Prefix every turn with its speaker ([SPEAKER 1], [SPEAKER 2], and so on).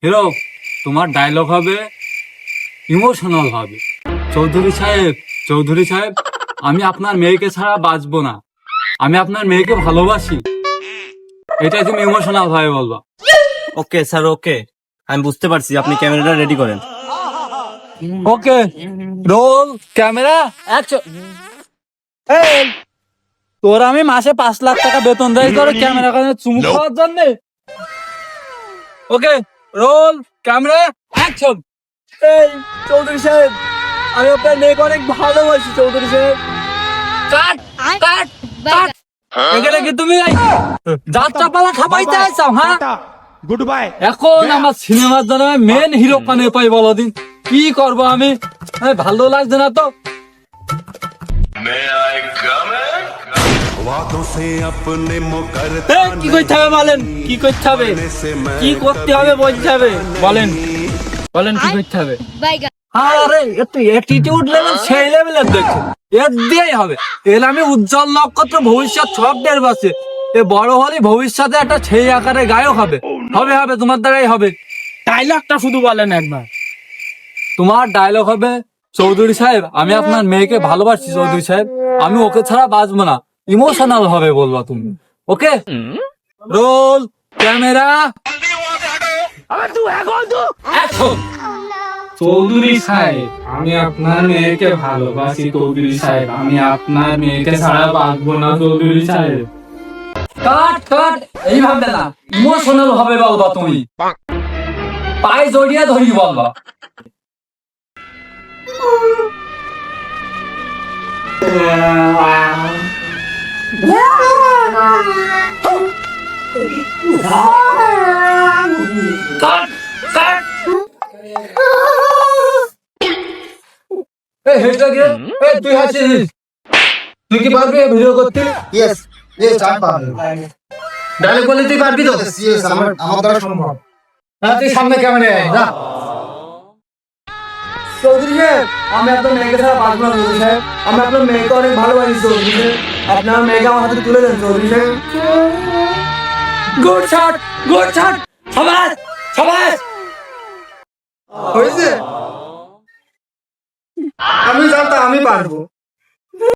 [SPEAKER 1] Hero, তোমার dialogue হবে emotional হবে। চৌধুরী সাহেব, আমি আপনার মেয়েকে ছাড়া বাঁচবো না, আমি আপনার মেয়েকে ভালোবাসি, এটা তুমি ইমোশনাল ভাবে বলবা।
[SPEAKER 2] ওকে স্যার, ওকে, আমি বুঝতে পারছি। আপনি ক্যামেরাটা রেডি করেন।
[SPEAKER 1] ওকে, রোল ক্যামেরা অ্যাকশন। এই, তোর আমি মাসে 5 লাখ টাকা বেতন দেই তোর ক্যামেরা কানে চুমু খাওয়ার জন্য। ওকে, রোল ক্যামেরা অ্যাকশন। এই চৌধুরী সাহেব, আমি আপনার মেয়েকে অনেক ভালোবাসি চৌধুরী সাহেব। কাট কাট কাট। এখানে কি তুমি যাত্রা পালা খাপাইতে আইছো? হ্যাঁ,
[SPEAKER 3] गुड बाय।
[SPEAKER 1] এখন আমার সিনেমার জন্য মেন হিরো কানে পাই, বলো দিন কি করবো আমি? ভালো লাগছে না তো। কি করতে হবে বলেন, কি করতে হবে, কি করতে হবে বলতে হবে, বলেন বলেন কি করতে হবে। আরে একটু অ্যাটিটিউড লেভেল সেই লেভেলের দেখছো, এর দিয়েই হবে। এর আমি উজ্জ্বল নক্ষত্র ভবিষ্যৎ সব টের পাচ্ছি। এ বড় হলে ভবিষ্যতে একটা সেই আকারে গায়ক হবে, হবে হবে, তোমার দ্বারাই হবে।
[SPEAKER 3] ডায়লগটা শুধু বলেন একবার।
[SPEAKER 1] তোমার ডায়লগ হবে, চৌধুরী সাহেব আমি আপনার মেয়েকে ভালোবাসি চৌধুরী সাহেব, আমি ওকে ছাড়া বাঁচবো না। ইমোশনাল ভাবে বলবা তুমি। ওকে, রোল ক্যামেরা অ্যাকশন।
[SPEAKER 3] চৌধুরী সাহেব, আমি আপনার মেয়েকে ভালোবাসি চৌধুরী সাহেব, আমি আপনার মেয়েকে ছাড়া বাঁচবো না চৌধুরী সাহেব।
[SPEAKER 1] কাট কাট, এইভাবে না, ইমোশনাল ভাবে বলবা তুমি, পায়ে জড়িয়ে ধরি বলবা। কাট কাট। এই হেডটা কি? এই তুই হাসিস, তুই কি পারবি ভিডিও করতে?
[SPEAKER 4] Yes, yes, আমি পারবো।
[SPEAKER 1] ডায়লগ বলে তুই পারবি তো?
[SPEAKER 4] Yes, yes, আমার দ্বারা সম্ভব।
[SPEAKER 1] হ্যাঁ, তুই সামনে ক্যামেরা আয় যা। চৌধুরী সাহেব, আমি আপনার মেয়েকে ছাড়া বাঁচবো না চৌধুরী সাহেব, আমি আপনার মেয়েকে অনেক ভালোবাসি চৌধুরী সাহেব, আপনার মেয়েকে আমার হাতে তুলে দেন চৌধুরী সাহেব। গুড শট, গুড শট, সবাই সবাই।
[SPEAKER 4] হয়েছে? আমি জানতাম আমি পারবো।